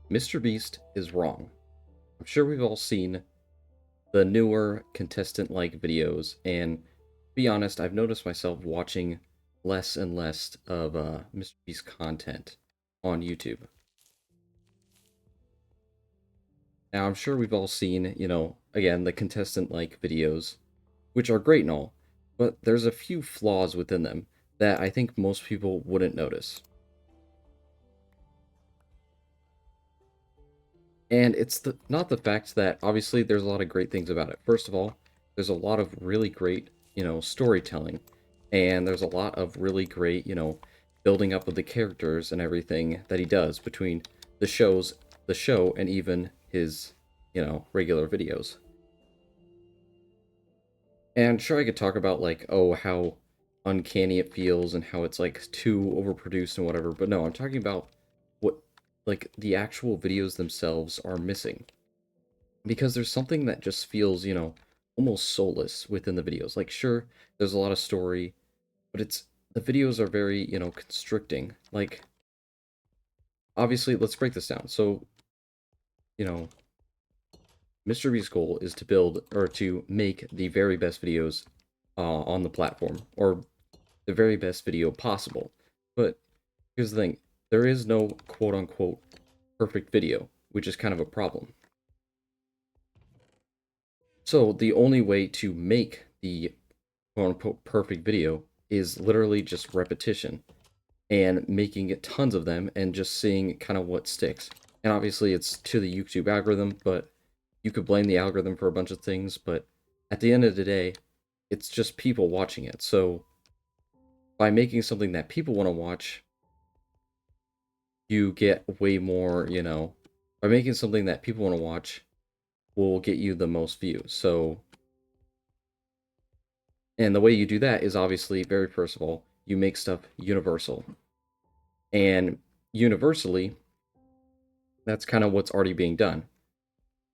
MrBeast is wrong. I'm sure we've all seen the newer contestant-like videos, and to be honest, I've noticed myself watching less and less of MrBeast content on YouTube. Now, I'm sure we've all seen, again, the contestant-like videos, which are great and all, but there's a few flaws within them that I think most people wouldn't notice. And it's not the fact that obviously there's a lot of great things about it. First of all, there's a lot of really great, storytelling, and there's a lot of really great, building up of the characters and everything that he does between the show, and even his, regular videos. And sure, I could talk about like, oh, how uncanny it feels and how it's like too overproduced and whatever, but no, I'm talking about what like the actual videos themselves are missing. Because there's something that just feels, almost soulless within the videos. Like, sure, there's a lot of story, but the videos are very, constricting. Like, obviously, let's break this down. So, you know, Mr. Beast's goal is to build or to make the very best videos on the platform, or the very best video possible. But here's the thing, there is no quote unquote perfect video, which is kind of a problem. So the only way to make the quote unquote perfect video is literally just repetition and making tons of them and just seeing kind of what sticks. And obviously it's to the YouTube algorithm, but you could blame the algorithm for a bunch of things, but at the end of the day, it's just people watching it. So by making something that people want to watch, you get way more, by making something that people want to watch will get you the most views. So, and the way you do that is obviously, very first of all, you make stuff universal. And universally, that's kind of what's already being done.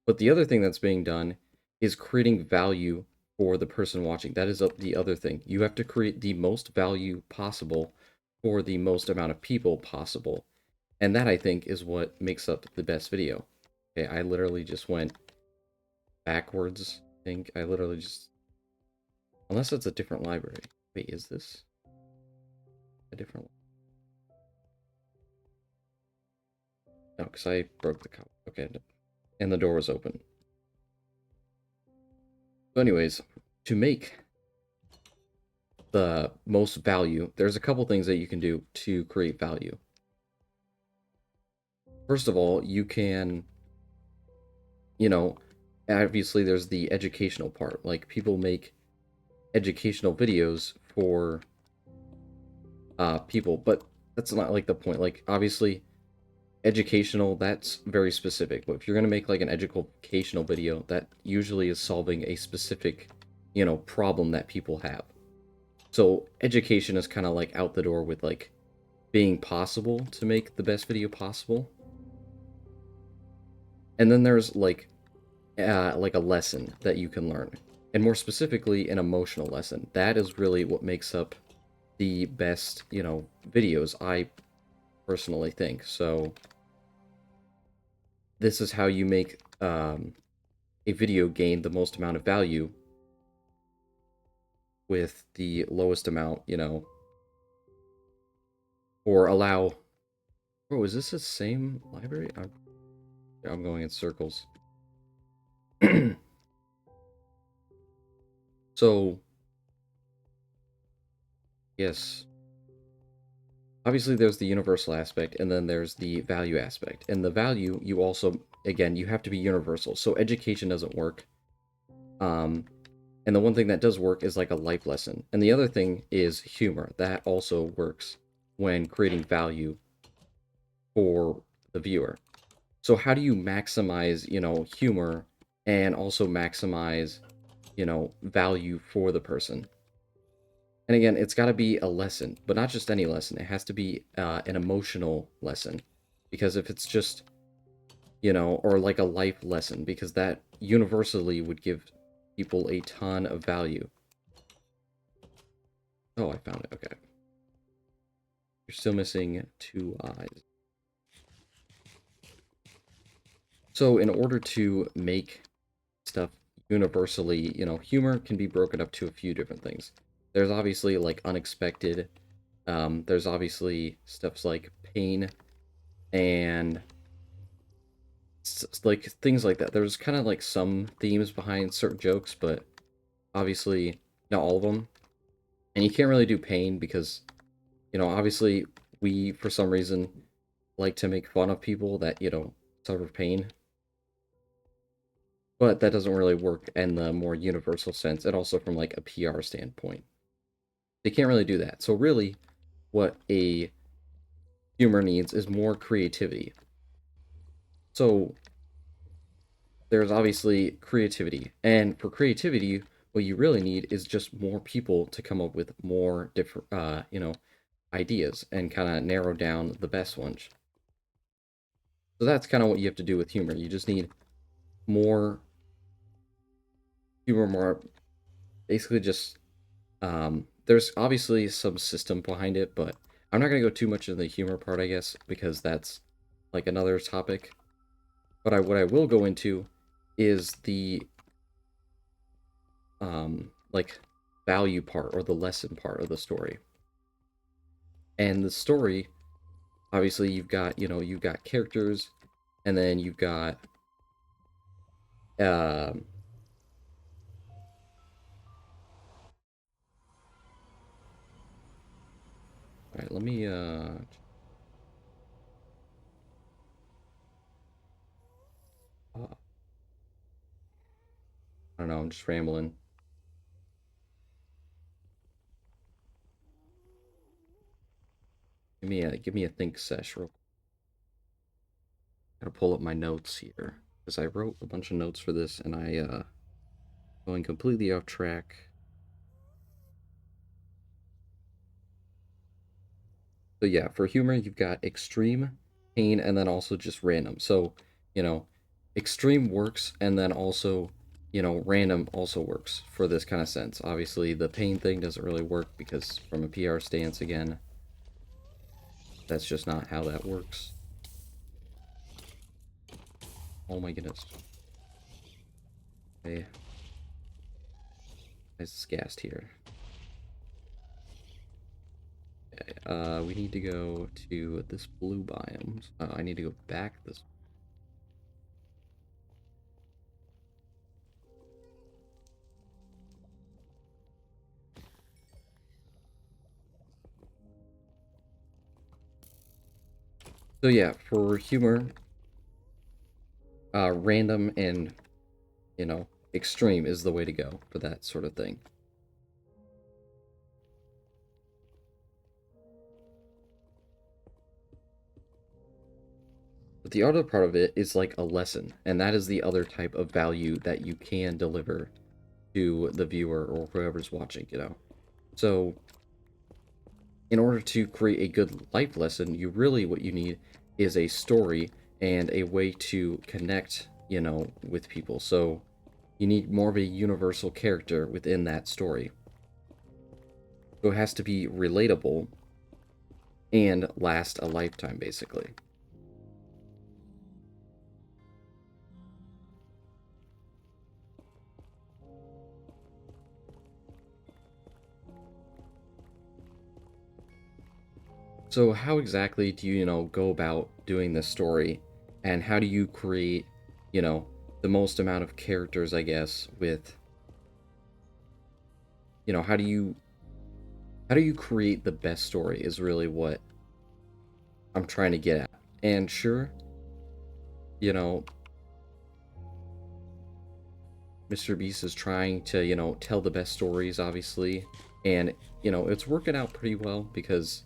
But the other thing that's being done is creating value for the person watching. That is the other thing. You have to create the most value possible for the most amount of people possible. And that, I think, is what makes up the best video. Okay, I literally just went backwards, I think. I literally just... Unless it's a different library. Wait, is this a different... No, because I broke the cop. Okay, and the door was open. So anyways, to make the most value, there's a couple things that you can do to create value. First of all, you can, obviously there's the educational part. Like, people make educational videos for people, but that's not like the point. Like, obviously educational, that's very specific, but if you're going to make like an educational video, that usually is solving a specific, problem that people have. So education is kind of like out the door with like being possible to make the best video possible. And then there's like a lesson that you can learn, and more specifically an emotional lesson. That is really what makes up the best, videos, I personally think. So this is how you make a video gain the most amount of value with the lowest amount, or allow... Oh, is this the same library? I'm going in circles. So, yes. Obviously, there's the universal aspect, and then there's the value aspect. And the value, you also, again, you have to be universal. So education doesn't work. And the one thing that does work is like a life lesson. And the other thing is humor. That also works when creating value for the viewer. So how do you maximize, humor and also maximize, value for the person? And again, it's got to be a lesson, but not just any lesson. It has to be an emotional lesson. Because if it's just, or like a life lesson, because that universally would give people a ton of value. Oh, I found it. Okay. You're still missing 2 eyes. So in order to make stuff universally, humor can be broken up to a few different things. There's obviously like unexpected. There's obviously stuffs like pain and like things like that. There's kind of like some themes behind certain jokes, but obviously not all of them. And you can't really do pain because, obviously we for some reason like to make fun of people that, suffer pain. But that doesn't really work in the more universal sense, and also from like a PR standpoint. They can't really do that. So really, what a humor needs is more creativity. So there's obviously creativity, and for creativity, what you really need is just more people to come up with more different, ideas and kind of narrow down the best ones. So that's kind of what you have to do with humor. You just need more humor, more basically just there's obviously some system behind it, but I'm not gonna go too much into the humor part, I guess, because that's like another topic. But what I will go into is the like value part or the lesson part of the story. And the story, obviously, you've got characters, and then you've got um. All right, let me I don't know, I'm just rambling. Give me a think sesh real. Gotta pull up my notes here because I wrote a bunch of notes for this, and I going completely off track. So yeah, for humor, you've got extreme, pain, and then also just random. So, you know, extreme works, and then also, random also works for this kind of sense. Obviously, the pain thing doesn't really work because from a PR stance, again, that's just not how that works. Oh my goodness. Okay, it's gassed here. Okay, we need to go to this blue biome. I need to go back this. So yeah, for humor, random and, extreme is the way to go for that sort of thing. But the other part of it is like a lesson, and that is the other type of value that you can deliver to the viewer or whoever's watching. So, in order to create a good life lesson, what you need is a story and a way to connect, with people. So, you need more of a universal character within that story. So, it has to be relatable and last a lifetime, basically. So how exactly do you, go about doing this story, and how do you create, you know, the most amount of characters, I guess, with, how do you create the best story is really what I'm trying to get at. And sure, you know, Mr. Beast is trying to, tell the best stories, obviously, and it's working out pretty well because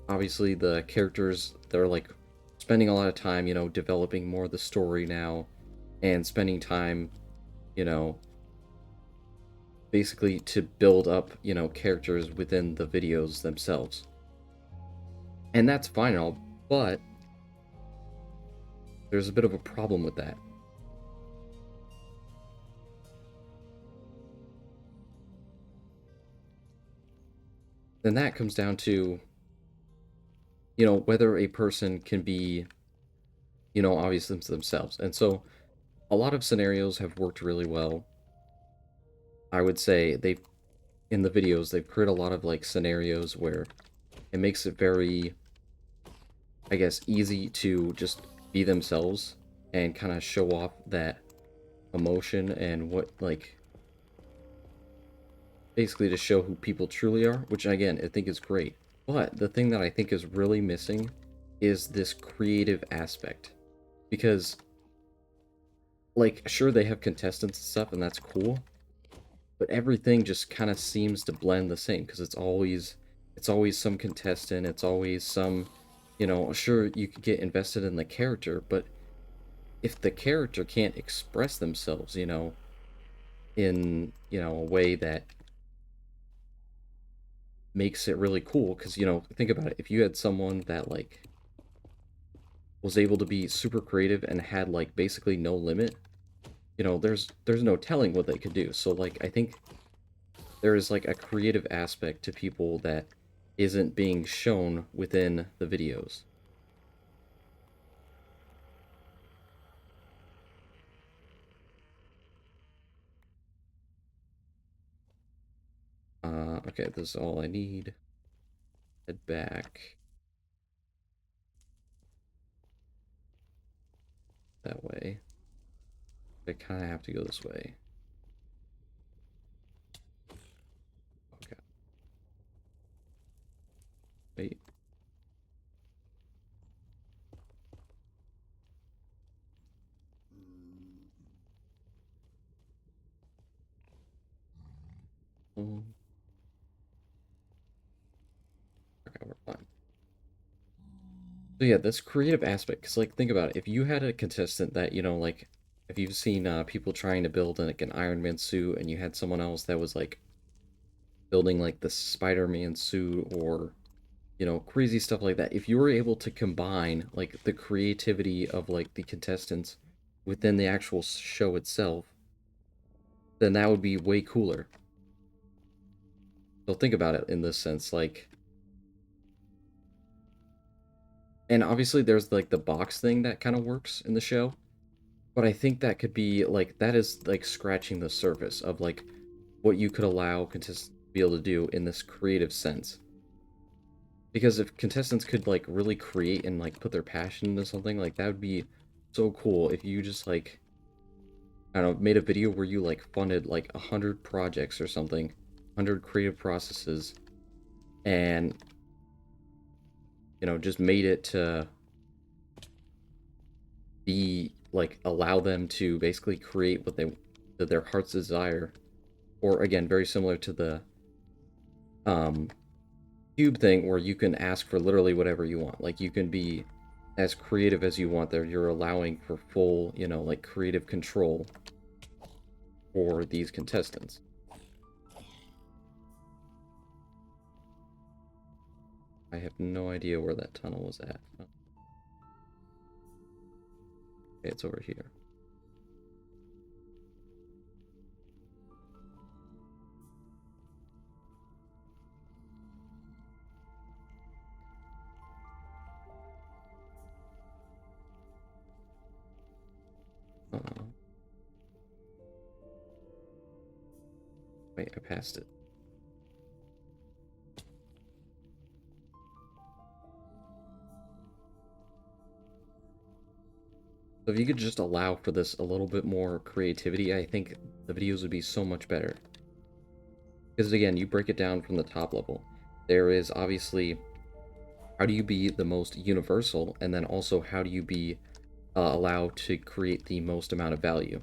obviously the characters they're like spending a lot of time, developing more of the story now and spending time, you know, basically to build up, characters within the videos themselves. And that's fine and all, but there's a bit of a problem with that. Then that comes down to, whether a person can be obviously themselves. And so a lot of scenarios have worked really well. I would say they've, in the videos, they've created a lot of like scenarios where it makes it very, I guess, easy to just be themselves and kind of show off that emotion and what, like, basically to show who people truly are, which again, I think is great. But the thing that I think is really missing is this creative aspect. Because, like, sure, they have contestants and stuff, and that's cool, but everything just kind of seems to blend the same because it's always some contestant, it's always some, sure, you could get invested in the character, but if the character can't express themselves, in, a way that makes it really cool, because, think about it, if you had someone that, like, was able to be super creative and had, like, basically no limit, there's no telling what they could do. So, like, I think there is, like, a creative aspect to people that isn't being shown within the videos. Okay, this is all I need. Head back that way. I kind of have to go this way. Okay, wait. Um, okay, we're fine. So yeah, this creative aspect, because, like, think about it. If you had a contestant that, like, if you've seen people trying to build like an Iron Man suit, and you had someone else that was like building like the Spider-Man suit, or crazy stuff like that. If you were able to combine like the creativity of like the contestants within the actual show itself, then that would be way cooler. So think about it in this sense, like, and obviously there's like the box thing that kind of works in the show, but I think that could be like, that is like scratching the surface of like what you could allow contestants to be able to do in this creative sense. Because if contestants could like really create and like put their passion into something, like that would be so cool if you just like, I don't know, made a video where you like funded like 100 projects or something, 100 creative processes, and just made it to be like, allow them to basically create what they, that their heart's desire, or again, very similar to the um cube thing where you can ask for literally whatever you want. Like, you can be as creative as you want there. You're allowing for full, like, creative control for these contestants. I have no idea where that tunnel was at. Oh, okay, it's over here. Uh, wait, I passed it. So if you could just allow for this a little bit more creativity, I think the videos would be so much better. Because again, you break it down from the top level. There is obviously, how do you be the most universal, and then also how do you be allowed to create the most amount of value.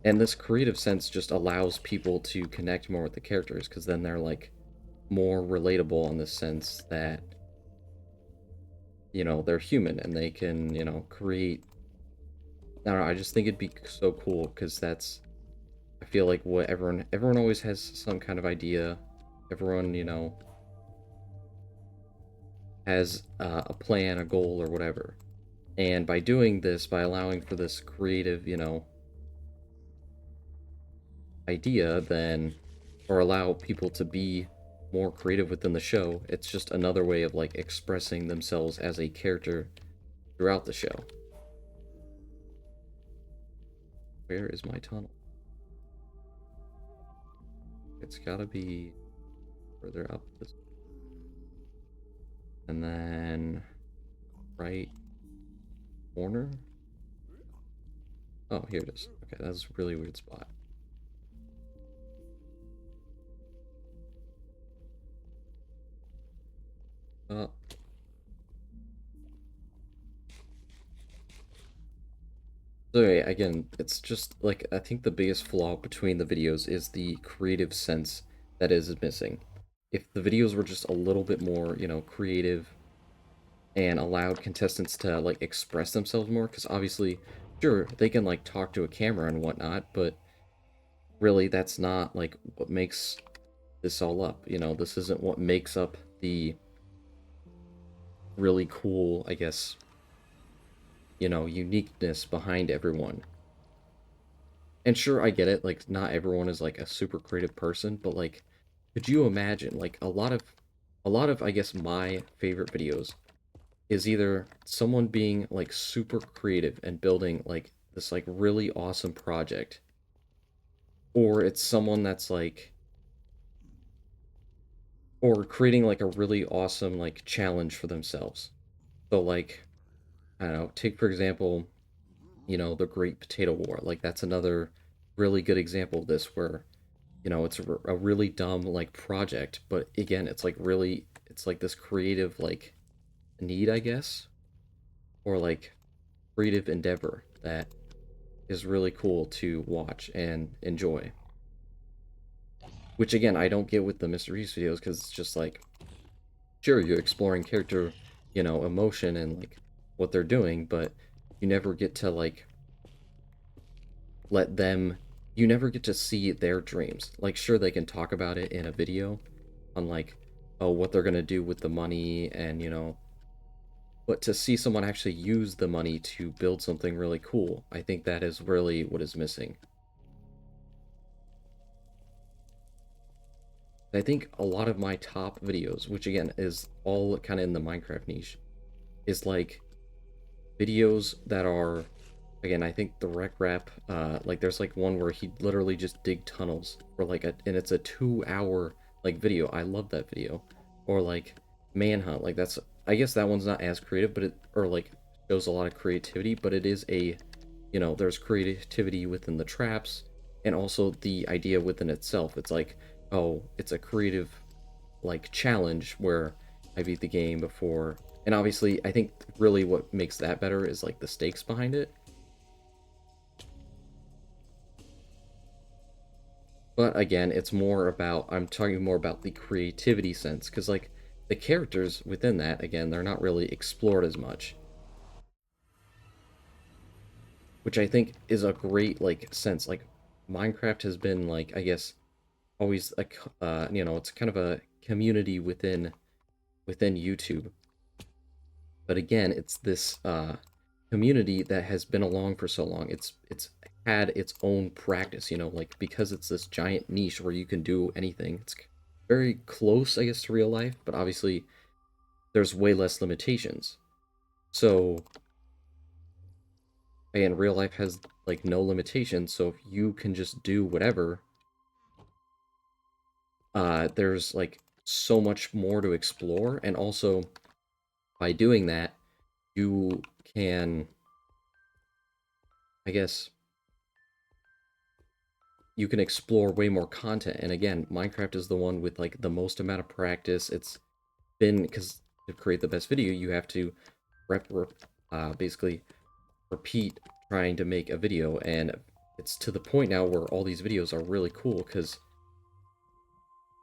And this creative sense just allows people to connect more with the characters, because then they're like more relatable in the sense that, they're human and they can, create. I don't know, I just think it'd be so cool, because that's, I feel like what everyone always has some kind of idea. Everyone, has a plan, a goal, or whatever. And by doing this, by allowing for this creative, idea, then, or allow people to be more creative within the show, it's just another way of like expressing themselves as a character throughout the show. Where is my tunnel? It's gotta be further up this. And then right corner. Oh, here it is. Okay, that's a really weird spot. Uh, so yeah, again, it's just like I think the biggest flaw between the videos is the creative sense that is missing. If the videos were just a little bit more, creative and allowed contestants to like express themselves more, because obviously, sure, they can like talk to a camera and whatnot, but really that's not like what makes this all up. This isn't what makes up the really cool, I guess, uniqueness behind everyone. And sure, I get it, like not everyone is like a super creative person, but like could you imagine like a lot of I guess my favorite videos is either someone being like super creative and building like this like really awesome project, or it's someone that's like or creating like a really awesome like challenge for themselves. So like I don't know, take for example, the Great Potato War. Like that's another really good example of this where, it's a really dumb like project, but again, it's like this creative like need, I guess, or like creative endeavor that is really cool to watch and enjoy. Which again, I don't get with the MrBeast videos because it's just like, sure, you're exploring character, emotion and like what they're doing, but you never get to like let them you never get to see their dreams. Like sure they can talk about it in a video on like oh what they're going to do with the money and but to see someone actually use the money to build something really cool, I think that is really what is missing. I think a lot of my top videos, which again is all kind of in the Minecraft niche, is like videos that are again, I think the Rec Rap, like there's like one where he literally just dig tunnels for like and it's a 2 hour like video. I love that video. Or like Manhunt, like that's I guess that one's not as creative, but it or like shows a lot of creativity, but it is there's creativity within the traps and also the idea within itself. It's like, oh, it's a creative like challenge where I beat the game before. And obviously, I think really what makes that better is like the stakes behind it. But again, I'm talking more about the creativity sense, because like the characters within that, again, they're not really explored as much, which I think is a great like sense. Like Minecraft has been like, I guess, always like, it's kind of a community within YouTube. But again, it's this community that has been along for so long. It's had its own practice, like because it's this giant niche where you can do anything. It's very close, I guess, to real life, but obviously there's way less limitations. So again, real life has like no limitations, so if you can just do whatever, there's like so much more to explore, and also by doing that, you can, I guess, you can explore way more content. And again, Minecraft is the one with like the most amount of practice. It's been because to create the best video, you have to basically repeat trying to make a video, and it's to the point now where all these videos are really cool because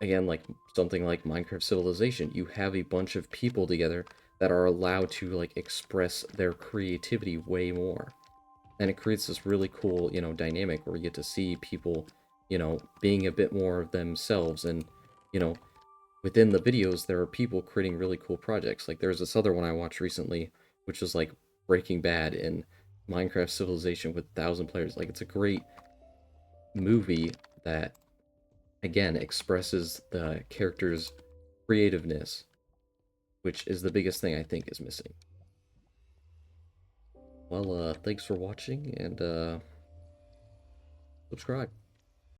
again, like something like Minecraft Civilization, you have a bunch of people together that are allowed to like express their creativity way more. And it creates this really cool, dynamic where you get to see people, being a bit more of themselves. And, you know, within the videos, there are people creating really cool projects. Like there's this other one I watched recently, which was like Breaking Bad in Minecraft Civilization with 1,000 players. Like it's a great movie that, again, expresses the character's creativeness, which is the biggest thing I think is missing. Well, thanks for watching, and subscribe.